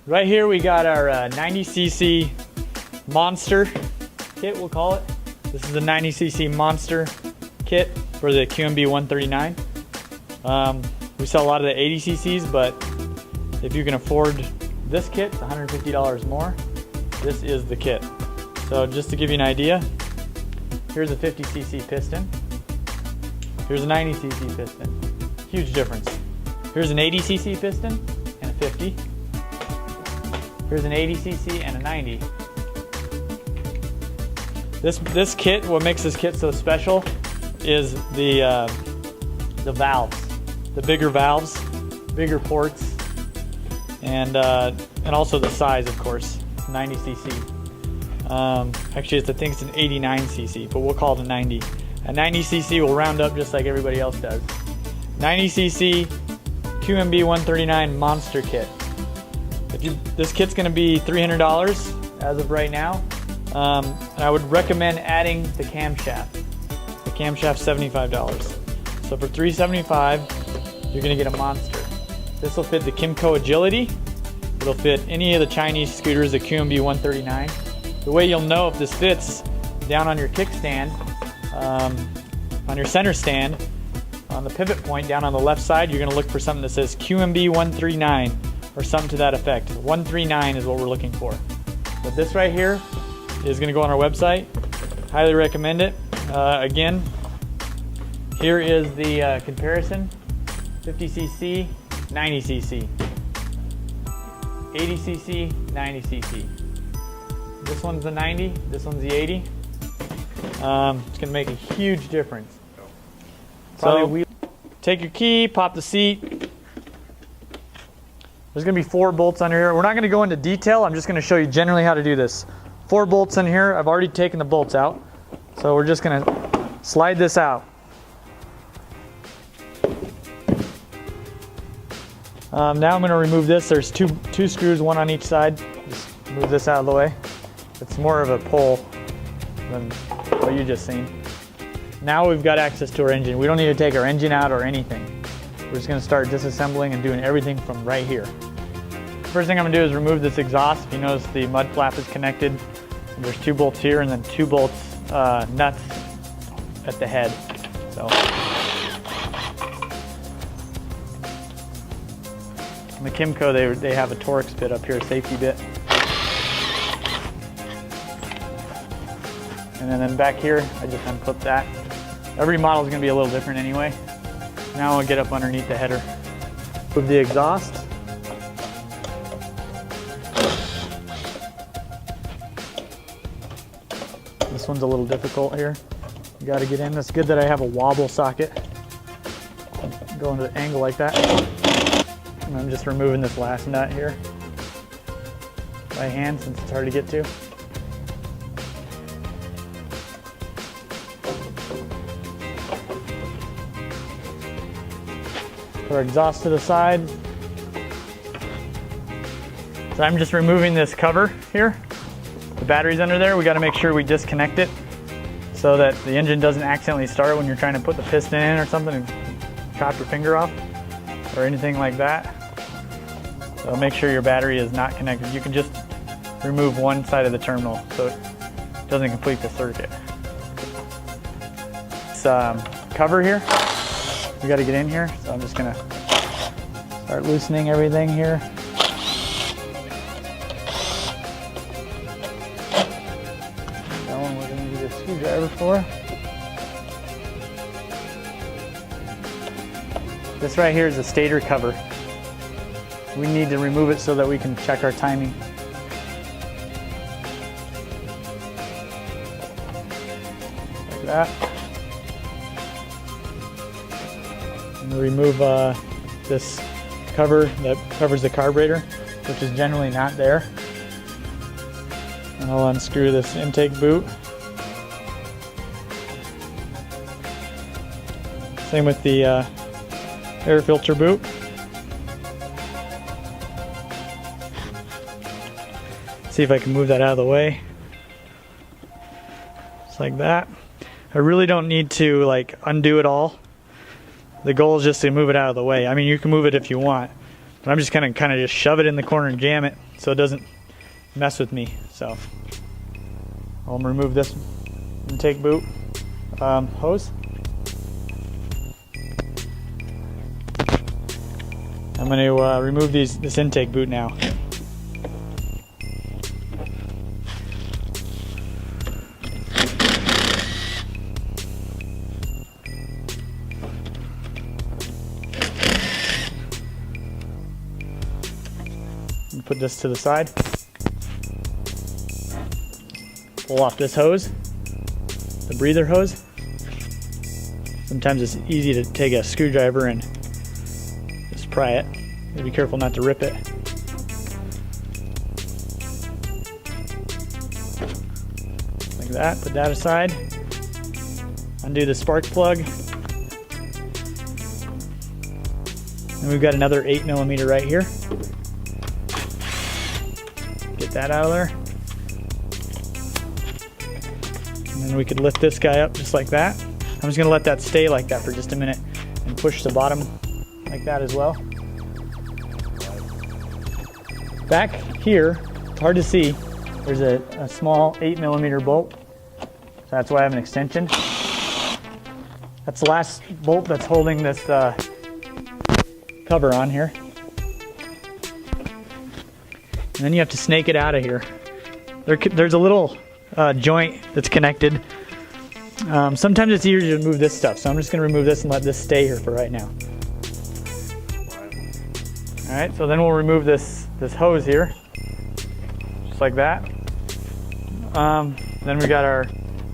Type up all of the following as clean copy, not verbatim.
Right here we got our 90cc monster kit, we'll call it. This is the 90cc monster kit for the QMB 139. We sell a lot of the 80cc's, but if you can afford this kit, it's $150 more. This is the kit. So just to give you an idea, here's a 50cc piston. Here's a 90cc piston. Huge difference. Here's an 80cc piston and a 50. Here's an 80cc and a 90. This kit, what makes this kit so special is the valves, the bigger valves, bigger ports, and also the size, of course, 90cc. Actually, I think it's an 89cc, but we'll call it a 90. A 90cc will round up just like everybody else does. 90cc QMB 139 monster kit. This kit's going to be $300 as of right now. And I would recommend adding the camshaft. The camshaft's $75. So for $375, you're going to get a monster. This will fit the Kymco Agility. It'll fit any of the Chinese scooters, the QMB 139. The way you'll know if this fits, down on your kickstand, on your center stand, on the pivot point down on the left side, you're going to look for something that says QMB 139 or something to that effect. 139 is what we're looking for. But this right here is going to go on our website. Highly recommend it. Again, here is the comparison: 50cc, 90cc, 80cc, 90cc. This one's the 90, this one's the 80. It's going to make a huge difference. So take your key, pop the seat. There's going to be 4 bolts under here. We're not going to go into detail. I'm just going to show you generally how to do this. 4 bolts in here. I've already taken the bolts out. So we're just going to slide this out. Now I'm going to remove this. There's two screws, one on each side. Just move this out of the way. It's more of a pull than what you just seen. Now we've got access to our engine. We don't need to take our engine out or anything. We're just going to start disassembling and doing everything from right here. First thing I'm going to do is remove this exhaust. If you notice, the mud flap is connected. And there's 2 bolts here and then 2 bolts, nuts at the head. So, in the Kymco, they have a Torx bit up here, a safety bit. And then back here, I just unclip that. Every model is going to be a little different anyway. Now I'll get up underneath the header. Move the exhaust. This one's a little difficult here. You got to get in. It's good that I have a wobble socket. Go into the angle like that. And I'm just removing this last nut here by hand since it's hard to get to. Put our exhaust to the side. So I'm just removing this cover here. The battery's under there. We got to make sure we disconnect it so that the engine doesn't accidentally start when you're trying to put the piston in or something and chop your finger off or anything like that. So make sure your battery is not connected. You can just remove one side of the terminal so it doesn't complete the circuit. This cover here, we got to get in here, so I'm just gonna start loosening everything here. That one we're gonna need a screwdriver for. This right here is a stator cover. We need to remove it so that we can check our timing. Like that. And remove this cover that covers the carburetor, which is generally not there. And I'll unscrew this intake boot. Same with the air filter boot. See if I can move that out of the way. Just like that. I really don't need to like undo it all. The goal is just to move it out of the way. I mean, you can move it if you want, but I'm just gonna kind of just shove it in the corner and jam it so it doesn't mess with me. So I'll remove this intake boot hose. I'm going to remove this intake boot now. Put this to the side. Pull off this hose, the breather hose. Sometimes it's easy to take a screwdriver and just pry it. Be careful not to rip it. Like that, put that aside. Undo the spark plug. And we've got another 8mm right here. Get that out of there. And then we could lift this guy up just like that. I'm just gonna let that stay like that for just a minute and push the bottom like that as well. Back here, it's hard to see, there's a small 8mm bolt. So that's why I have an extension. That's the last bolt that's holding this cover on here. And then you have to snake it out of here. There's a little joint that's connected. Sometimes it's easier to remove this stuff, so I'm just going to remove this and let this stay here for right now. All right, so then we'll remove this hose here, just like that. Then we got our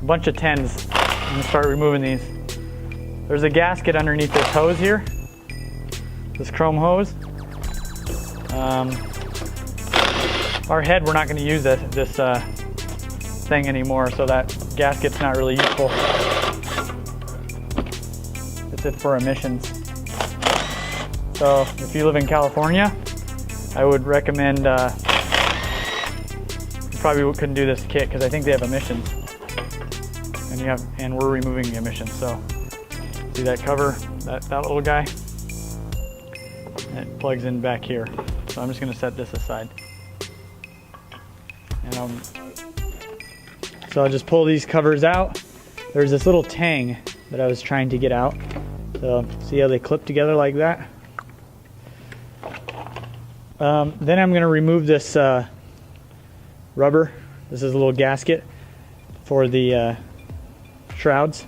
bunch of 10s. I'm going to start removing these. There's a gasket underneath this hose here, this chrome hose. Our head, we're not going to use this thing anymore, so that gasket's not really useful. It's it for emissions. So if you live in California, I would recommend, you probably couldn't do this kit because I think they have emissions. And we're removing the emissions. So see that cover, that little guy? It plugs in back here. So I'm just going to set this aside. And so I'll just pull these covers out. There's this little tang that I was trying to get out. So see how they clip together like that? Then I'm going to remove this rubber. This is a little gasket for the shrouds.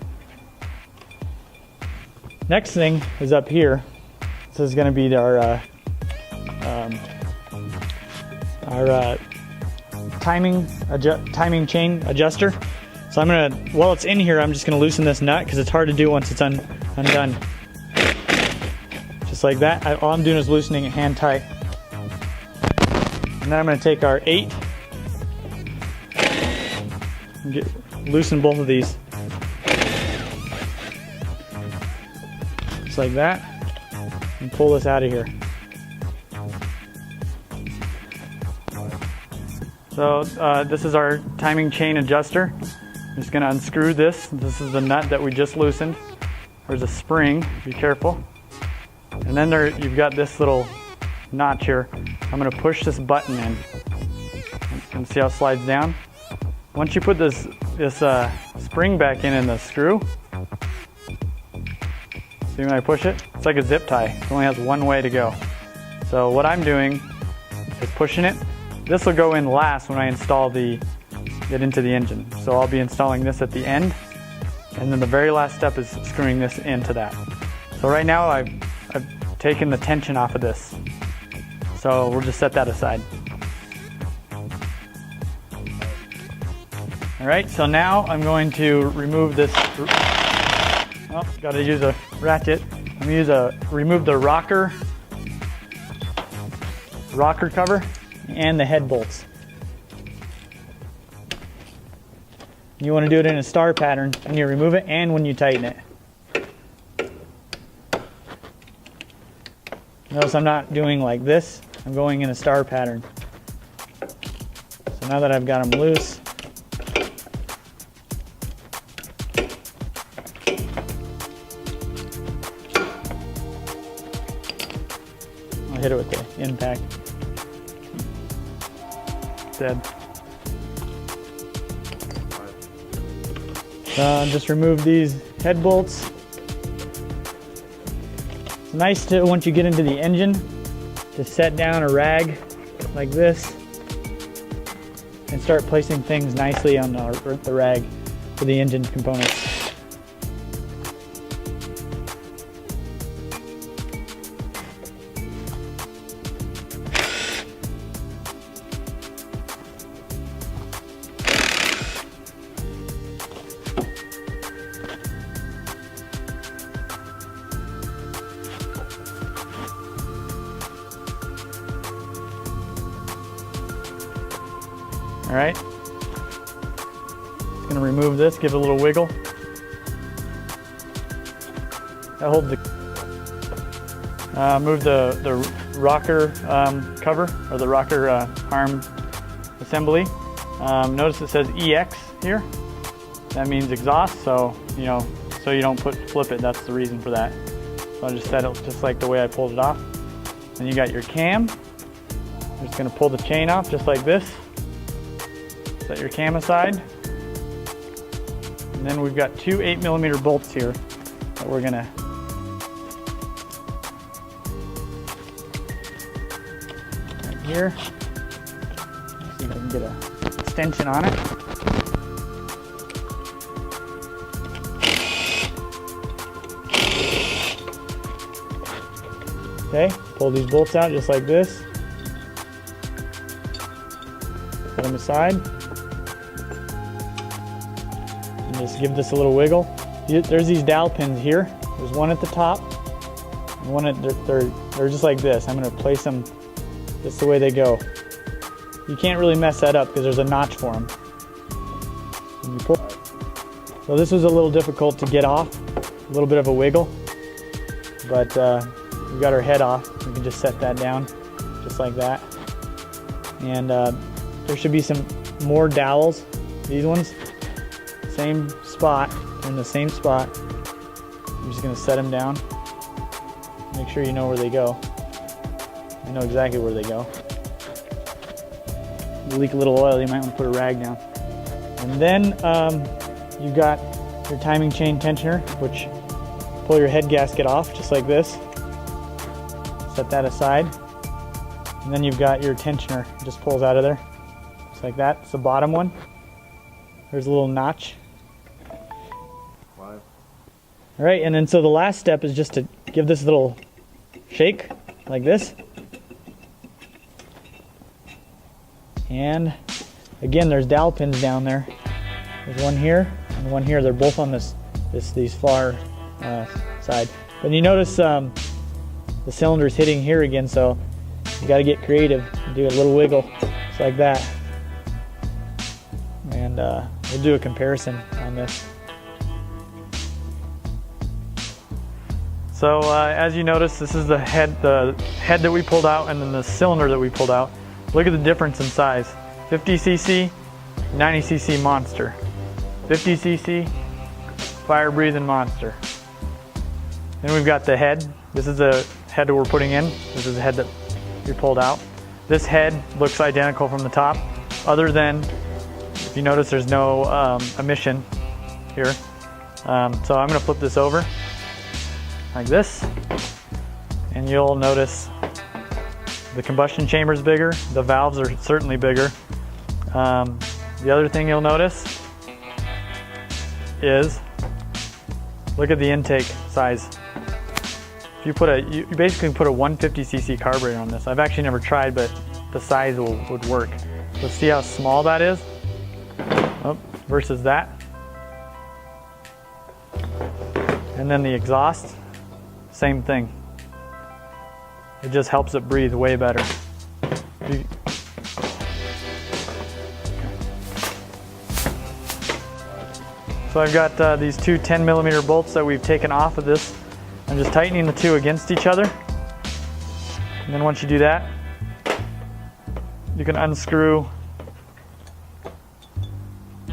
Next thing is up here. This is going to be our timing chain adjuster. So I'm gonna, while it's in here, I'm just gonna loosen this nut because it's hard to do once it's undone. Just like that. All I'm doing is loosening it hand tight. And then I'm gonna take our 8 and loosen both of these. Just like that. And pull this out of here. So this is our timing chain adjuster. I'm just going to unscrew this. This is the nut that we just loosened. There's a spring, be careful. And then you've got this little notch here. I'm going to push this button in. And see how it slides down? Once you put this spring back in the screw, see when I push it? It's like a zip tie. It only has one way to go. So what I'm doing is pushing it. This will go in last when I install it into the engine. So I'll be installing this at the end, and then the very last step is screwing this into that. So right now I've taken the tension off of this. So we'll just set that aside. All right, so now I'm going to remove this. Oh, got to use a ratchet. I'm going to remove the rocker cover and the head bolts. You want to do it in a star pattern when you remove it and when you tighten it. Notice I'm not doing like this, I'm going in a star pattern. So now that I've got them loose, I'll hit it with the impact. instead. Just remove these head bolts. It's nice to, once you get into the engine, to set down a rag like this and start placing things nicely on the rag for the engine components. All right, just gonna remove this, give it a little wiggle. That holds the, move the rocker cover, or the rocker arm assembly. Notice it says EX here. That means exhaust, so so you don't flip it, that's the reason for that. So I just set it just like the way I pulled it off. Then you got your cam. I'm just gonna pull the chain off just like this. Set your cam aside. And then we've got two 8mm bolts here that we're gonna right here. See if I can get a extension on it. Okay, pull these bolts out just like this. Put them aside. Just give this a little wiggle. There's these dowel pins here. There's one at the top, and one at they're just like this. I'm going to place them just the way they go. You can't really mess that up because there's a notch for them. So this was a little difficult to get off, a little bit of a wiggle, but we got our head off. We can just set that down just like that. And there should be some more dowels. These ones. Same spot, in the same spot. I'm just going to set them down. Make sure you know where they go. I know exactly where they go. If you leak a little oil, you might want to put a rag down. And then you've got your timing chain tensioner, which pull your head gasket off just like this. Set that aside. And then you've got your tensioner. It just pulls out of there. Just like that. It's the bottom one. There's a little notch. All right, and then so the last step is just to give this a little shake, like this. And again, there's dowel pins down there. There's one here and one here. They're both on these far side. But you notice the cylinder's hitting here again, so you got to get creative. Do a little wiggle, just like that. And we'll do a comparison on this. So as you notice, this is the head that we pulled out, and then the cylinder that we pulled out. Look at the difference in size. 50cc, 90cc monster. 50cc, fire-breathing monster. Then we've got the head. This is the head that we're putting in. This is the head that we pulled out. This head looks identical from the top, other than, if you notice, there's no emission here. So I'm going to flip this over like this, and you'll notice the combustion chamber is bigger, the valves are certainly bigger. The other thing you'll notice is, look at the intake size. If you you basically put a 150cc carburetor on this. I've actually never tried, but the size would work. Let's see how small that is versus that. And then the exhaust, same thing. It just helps it breathe way better. So I've got these two 10mm bolts that we've taken off of this. I'm just tightening the two against each other. And then once you do that, you can unscrew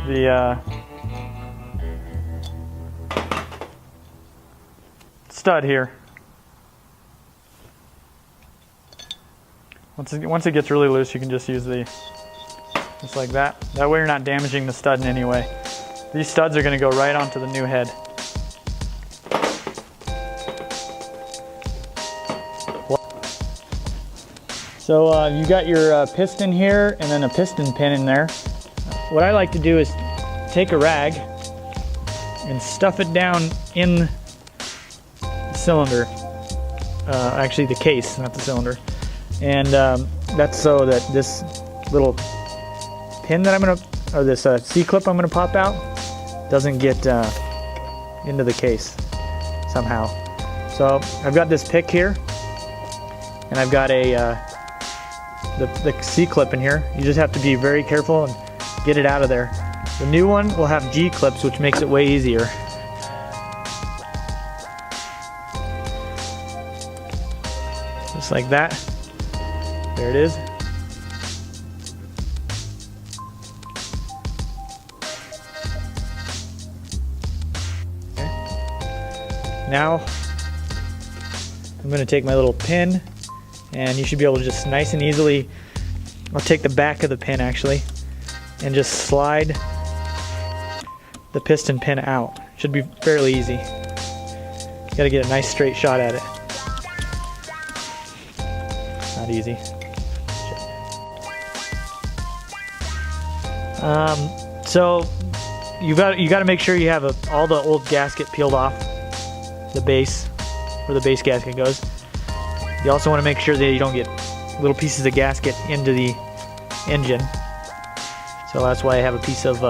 the stud here. Once it gets really loose, you can just use the just like that. That way you're not damaging the stud in any way. These studs are going to go right onto the new head. So you got your piston here and then a piston pin in there. What I like to do is take a rag and stuff it down in the cylinder. Actually the case, not the cylinder. And that's so that this little pin that I'm gonna, or this C-clip I'm gonna pop out, doesn't get into the case somehow. So I've got this pick here, and I've got a the C-clip in here. You just have to be very careful and get it out of there. The new one will have G-clips, which makes it way easier. Just like that. There it is. Okay. Now I'm going to take my little pin, and you should be able to just nice and easily, I'll take the back of the pin actually, and just slide the piston pin out. Should be fairly easy. Got to get a nice straight shot at it. Not easy. So you got to make sure you have all the old gasket peeled off the base, where the base gasket goes. You also want to make sure that you don't get little pieces of gasket into the engine. So that's why I have a piece of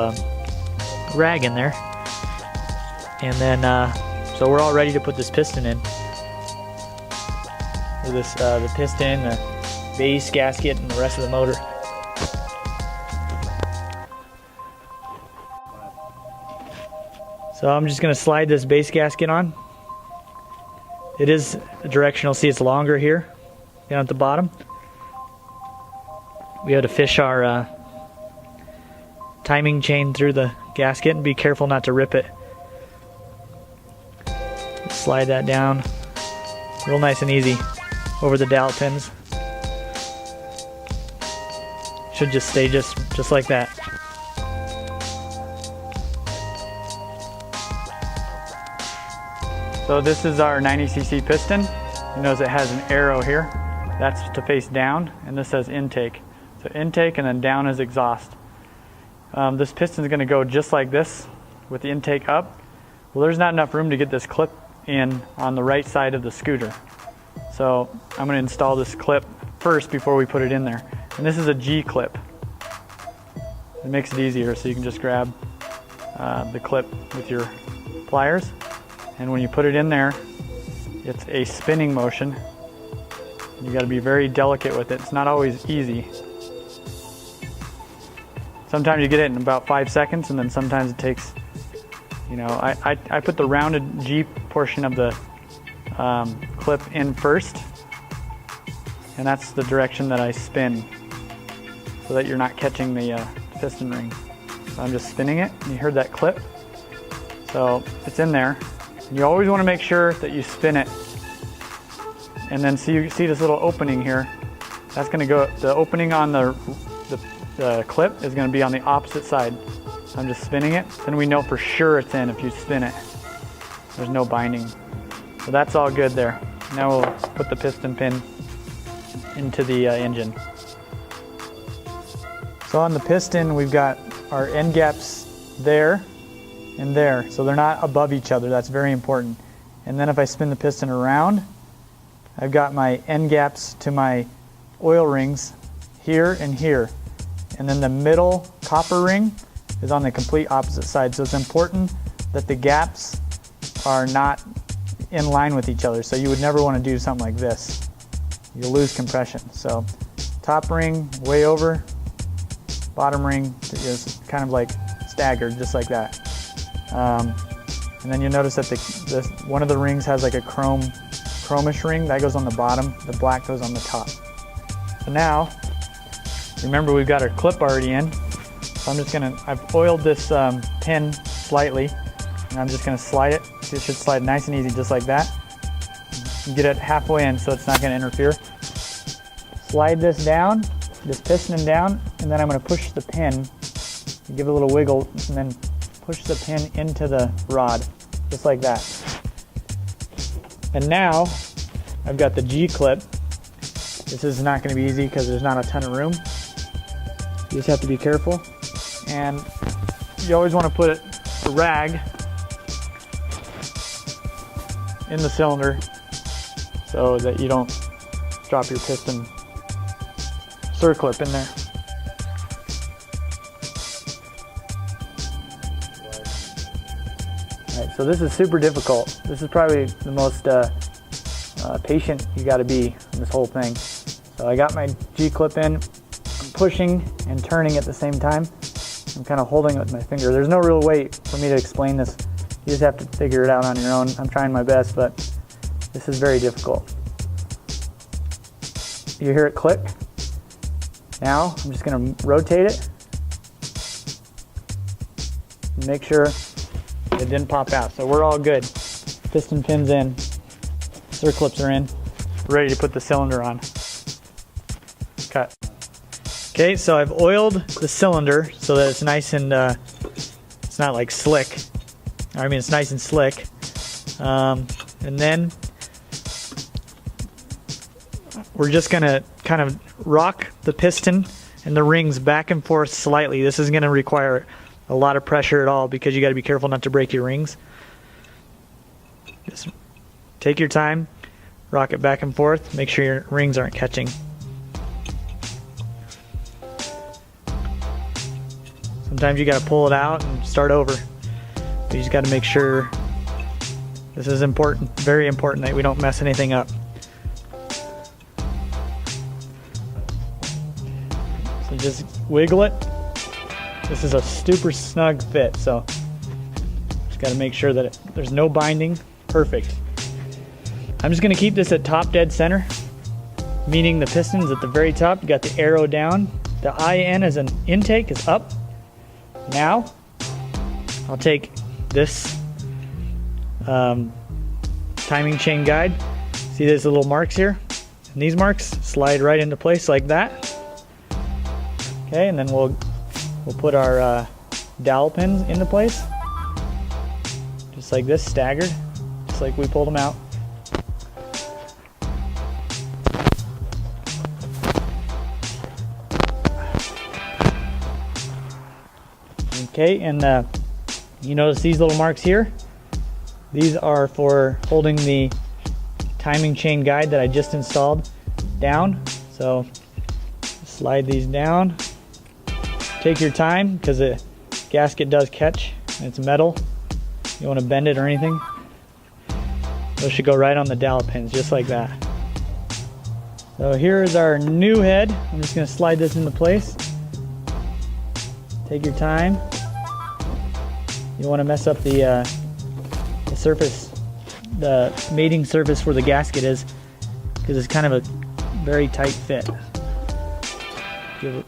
rag in there. And then, so we're all ready to put this piston in. This the piston, the base gasket, and the rest of the motor. So I'm just going to slide this base gasket on. It is directional. See, it's longer here down at the bottom. We had to fish our timing chain through the gasket and be careful not to rip it. Slide that down real nice and easy over the dowel pins. Should just stay just like that. So this is our 90cc piston. You notice it has an arrow here. That's to face down, and this says intake. So intake, and then down is exhaust. This piston is going to go just like this with the intake up. Well, there's not enough room to get this clip in on the right side of the scooter. So I'm going to install this clip first before we put it in there. And this is a G-clip. It makes it easier, so you can just grab the clip with your pliers. And when you put it in there, it's a spinning motion. You got to be very delicate with it. It's not always easy. Sometimes you get it in about 5 seconds, and then sometimes it takes, you know, I put the rounded G portion of the clip in first, and that's the direction that I spin, so that you're not catching the piston ring. So I'm just spinning it, and you heard that clip. So it's in there. And you always want to make sure that you spin it, and then see this little opening here. That's going to go, the opening on the clip is going to be on the opposite side. So I'm just spinning it. Then we know for sure it's in if you spin it. There's no binding. So that's all good there. Now we'll put the piston pin into the engine. So on the piston, we've got our end gaps there and there, so they're not above each other. That's very important. And then if I spin the piston around, I've got my end gaps to my oil rings here and here, and then the middle copper ring is on the complete opposite side. So it's important that the gaps are not in line with each other. So you would never want to do something like this. You'll lose compression. So top ring way over, bottom ring is kind of like staggered, just like that. And then you'll notice that one of the rings has like a chromish ring that goes on the bottom, the black goes on the top. So now, remember we've got our clip already in, so I've oiled this pin slightly, and I'm just gonna slide it. It should slide nice and easy, just like that. And get it halfway in so it's not gonna interfere. Slide this down, this piston down, and then I'm going to push the pin, give it a little wiggle, and then push the pin into the rod, just like that. And now I've got the G-clip. This is not going to be easy because there's not a ton of room. You just have to be careful. And you always want to put a rag in the cylinder so that you don't drop your piston circlip in there. Alright, so this is super difficult. This is probably the most patient you got to be in this whole thing. So I got my G-clip in, I'm pushing and turning at the same time. I'm kind of holding it with my finger. There's no real way for me to explain this. You just have to figure it out on your own. I'm trying my best, but this is very difficult. You hear it click. Now I'm just going to rotate it. Make sure it didn't pop out. So we're all good. Piston pins in, circlips are in, ready to put the cylinder on. Cut. Okay, so I've oiled the cylinder so that it's nice and it's not like slick. I mean, it's nice and slick. And then we're just gonna kind of rock the piston and the rings back and forth slightly. This isn't gonna require a lot of pressure at all because you gotta be careful not to break your rings. Just take your time, rock it back and forth, make sure your rings aren't catching. Sometimes you gotta pull it out and start over. You just gotta make sure. This is important, very important, that we don't mess anything up. So just wiggle it. This is a super snug fit, so just gotta make sure that there's no binding. Perfect. I'm just gonna keep this at top dead center, meaning the piston's at the very top. You got the arrow down. The IN as an intake is up. Now, I'll take this timing chain guide. See there's little marks here? And these marks slide right into place like that. Okay, and then we'll put our dowel pins into place. Just like this, staggered, just like we pulled them out. Okay, and you notice these little marks here? These are for holding the timing chain guide that I just installed down. So slide these down. Take your time because the gasket does catch and it's metal. You don't want to bend it or anything. Those should go right on the dowel pins, just like that. So here is our new head. I'm just going to slide this into place. Take your time. You don't want to mess up the surface, the mating surface where the gasket is, because it's kind of a very tight fit. And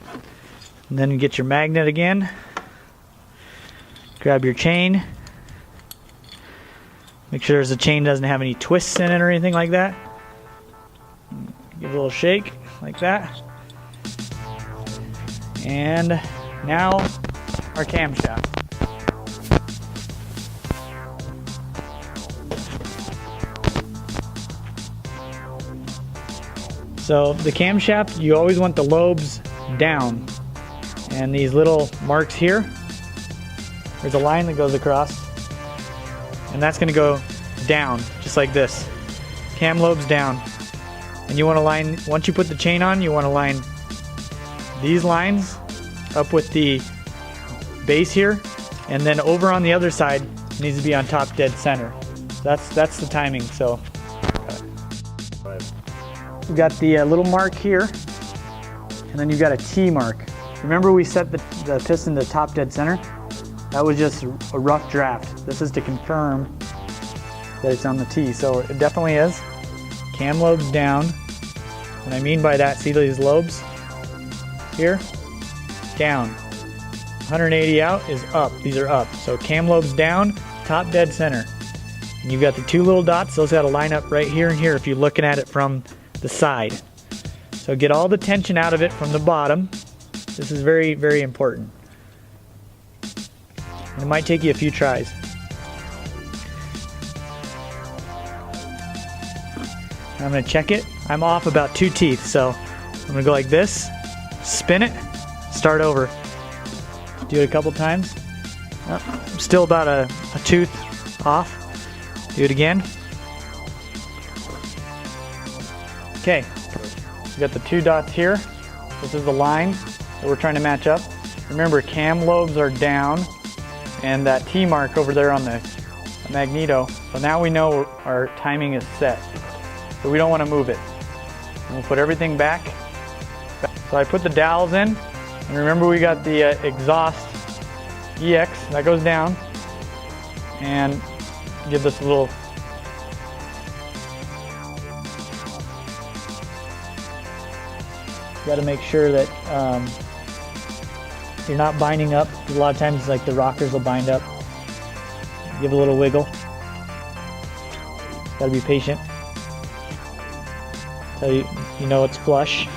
then you get your magnet again. Grab your chain. Make sure the chain doesn't have any twists in it or anything like that. Give it a little shake like that. And now our camshaft. So the camshaft, you always want the lobes down. And these little marks here, there's a line that goes across. And that's going to go down, just like this. Cam lobes down. And you want to line, once you put the chain on, you want to line these lines up with the base here. And then over on the other side, it needs to be on top dead center. So that's the timing. So we've got the little mark here. And then you've got a T mark. Remember we set the piston to top dead center? That was just a rough draft. This is to confirm that it's on the T. So it definitely is. Cam lobes down. What I mean by that, see these lobes here? Down. 180 out is up. These are up. So cam lobes down, top dead center. And you've got the two little dots. Those got to line up right here and here if you're looking at it from the side. So get all the tension out of it from the bottom. This is very, very important. And it might take you a few tries. I'm gonna check it. I'm off about 2 teeth, so I'm gonna go like this, spin it, start over. Do it a couple times. Oh, I'm still about a tooth off. Do it again. Okay, we got the 2 dots here. This is the line that we're trying to match up. Remember, cam lobes are down, and that T mark over there on the magneto. So now we know our timing is set. So we don't want to move it. And we'll put everything back. So I put the dowels in, and remember we got the exhaust EX that goes down, and give this a little. You got to make sure that you're not binding up. A lot of times, like the rockers will bind up. Give it a little wiggle. Got to be patient. So you know it's flush.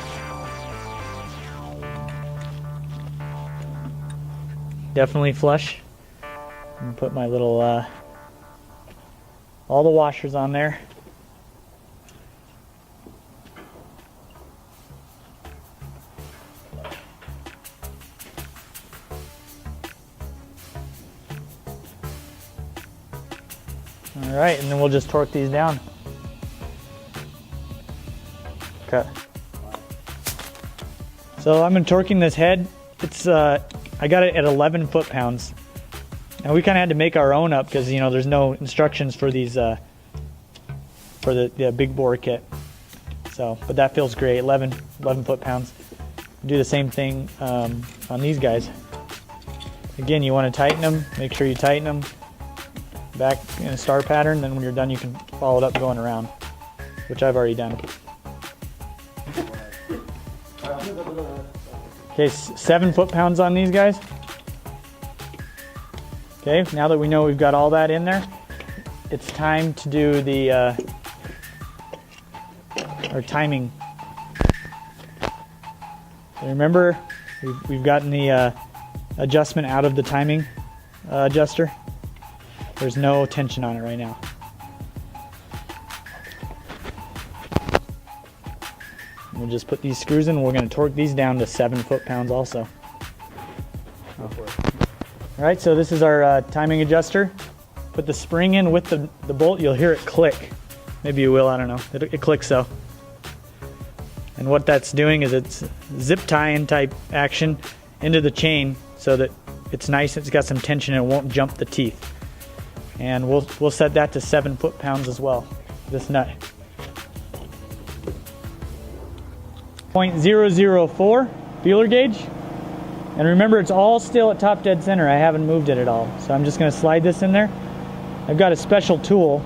Definitely flush. I'm gonna put my little all the washers on there. All right, and then we'll just torque these down. Okay. So I'm torquing this head. It's I got it at 11 foot-pounds. Now we kind of had to make our own up because there's no instructions for these for the big bore kit. So, but that feels great. 11 foot-pounds. Do the same thing on these guys. Again, you want to tighten them. Make sure you tighten them back in a star pattern. Then when you're done, you can follow it up going around, which I've already done. Okay, 7 foot-pounds on these guys. Okay, now that we know we've got all that in there, it's time to do the our timing. So remember, we've gotten the adjustment out of the timing adjuster. There's no tension on it right now. We'll just put these screws in. We're going to torque these down to 7 foot-pounds also. All right, so this is our timing adjuster. Put the spring in with the bolt. You'll hear it click. Maybe you will, I don't know. It clicks so. And what that's doing is it's zip tie-in type action into the chain so that it's nice, it's got some tension and it won't jump the teeth. And we'll set that to 7 foot-pounds as well, this nut. 0.004 feeler gauge, and remember it's all still at top dead center. I haven't moved it at all, so I'm just going to slide this in there. I've got a special tool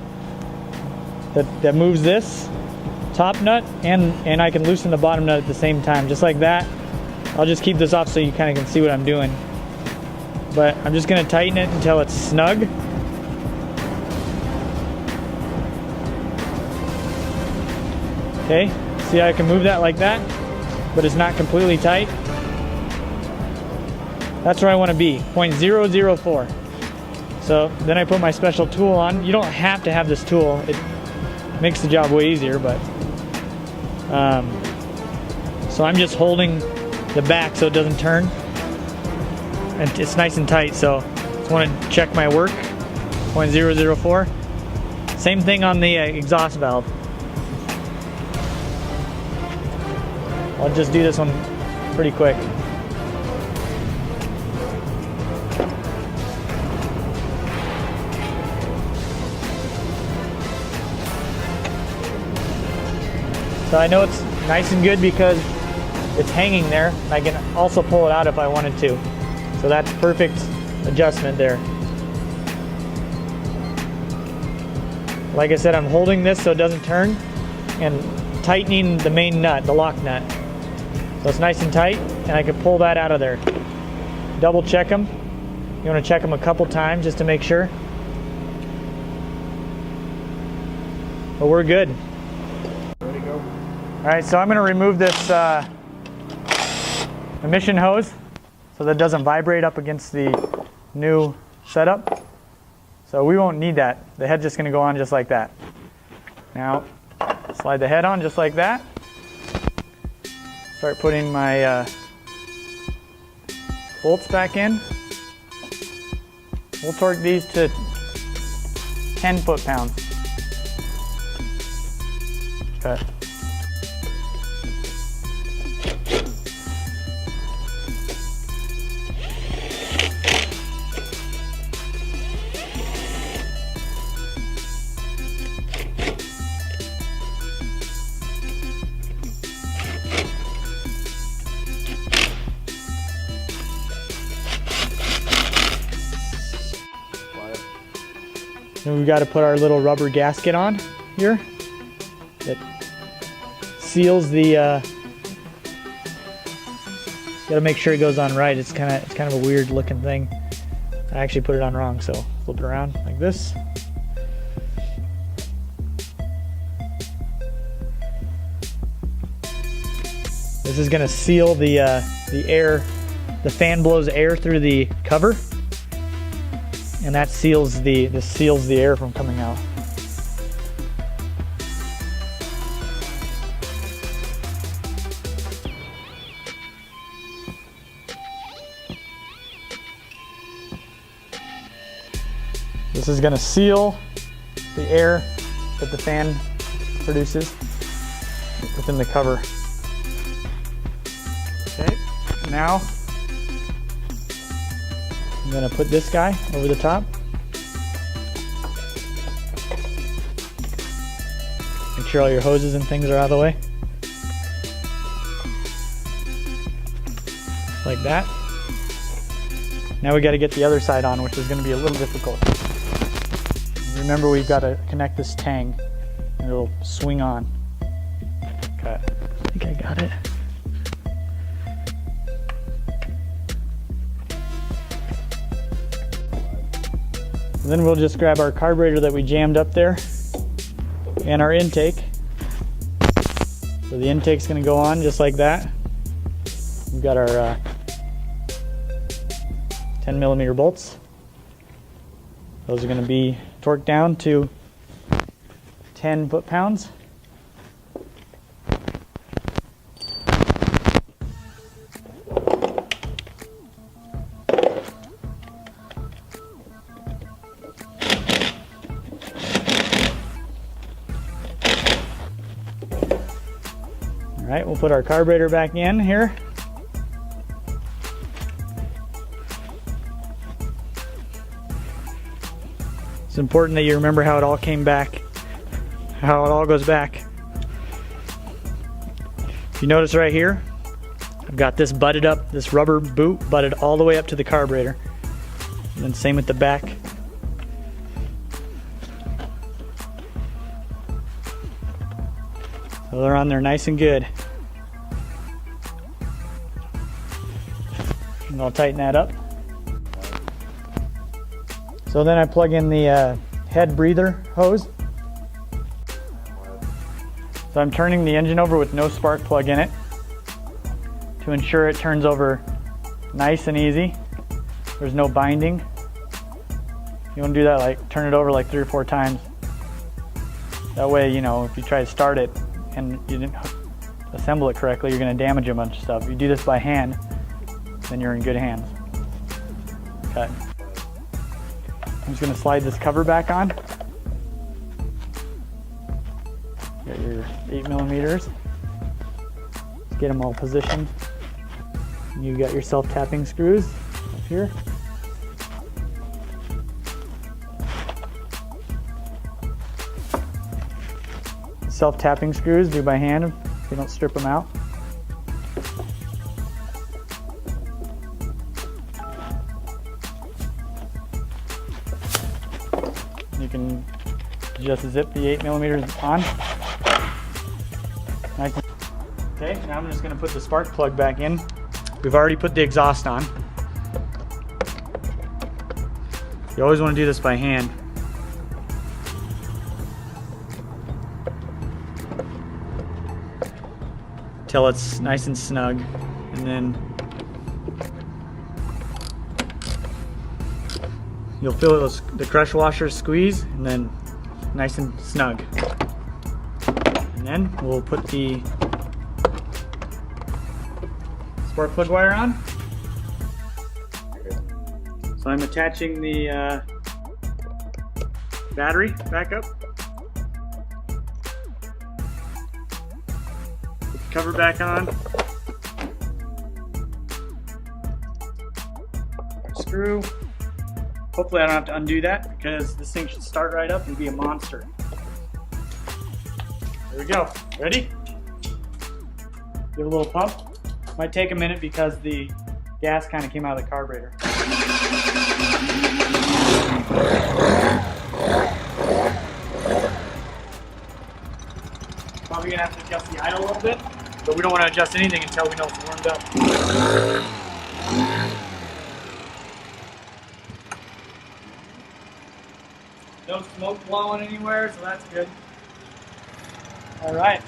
that moves this top nut, and I can loosen the bottom nut at the same time, just like that. I'll just keep this off so you kind of can see what I'm doing, but I'm just going to tighten it until it's snug. Okay, see how I can move that like that, but it's not completely tight. That's where I want to be, 0.004. So then I put my special tool on. You don't have to have this tool. It makes the job way easier, but so I'm just holding the back so it doesn't turn, and it's nice and tight. So just want to check my work, 0.004. Same thing on the exhaust valve. I'll just do this one pretty quick. So I know it's nice and good because it's hanging there. I can also pull it out if I wanted to. So that's perfect adjustment there. Like I said, I'm holding this so it doesn't turn and tightening the main nut, the lock nut. So it's nice and tight, and I can pull that out of there. Double check them. You want to check them a couple times just to make sure. But we're good. Ready to go. All right, so I'm going to remove this emission hose so that it doesn't vibrate up against the new setup. So we won't need that. The head's just going to go on just like that. Now, slide the head on just like that. Start putting my bolts back in. We'll torque these to 10 foot-pounds. Okay. Then we've got to put our little rubber gasket on here that seals the. Got to make sure it goes on right. It's kind of a weird looking thing. I actually put it on wrong, so flip it around like this. This is going to seal the air. The fan blows air through the cover, and that seals the air from coming out. This is going to seal the air that the fan produces within the cover. Okay, now I'm going to put this guy over the top. Make sure all your hoses and things are out of the way. Like that. Now we got to get the other side on, which is going to be a little difficult. Remember, we've got to connect this tang and it'll swing on. Okay, I think I got it. And then we'll just grab our carburetor that we jammed up there and our intake. So the intake's going to go on just like that. We've got our 10mm bolts. Those are going to be torqued down to 10 foot-pounds. All right, we'll put our carburetor back in here. It's important that you remember how it all came back, how it all goes back. If you notice right here, I've got this butted up, this rubber boot butted all the way up to the carburetor. And then same with the back. So they're on there nice and good. And I'll tighten that up. So then I plug in the head breather hose. So I'm turning the engine over with no spark plug in it to ensure it turns over nice and easy. There's no binding. You want to do that, like turn it over like 3 or 4 times. That way, you know, if you try to start it and you didn't assemble it correctly, you're going to damage a bunch of stuff. If you do this by hand, then you're in good hands. Okay. I'm just going to slide this cover back on. Got your 8mm. Let's get them all positioned. You've got your self-tapping screws up here. Self-tapping screws, do by hand if you don't strip them out. You can just zip the 8mm on. Okay, now I'm just going to put the spark plug back in. We've already put the exhaust on. You always want to do this by hand. Till it's nice and snug, and then you'll feel the crush washers squeeze, and then nice and snug. And then we'll put the spark plug wire on. So I'm attaching the battery back up. Put the cover back on. Screw. Hopefully I don't have to undo that because this thing should start right up and be a monster. There we go. Ready? Give it a little pump. Might take a minute because the gas kind of came out of the carburetor. Probably gonna have to adjust the idle a little bit, but we don't want to adjust anything until we know it's warmed up. No smoke blowing anywhere, so that's good. All right.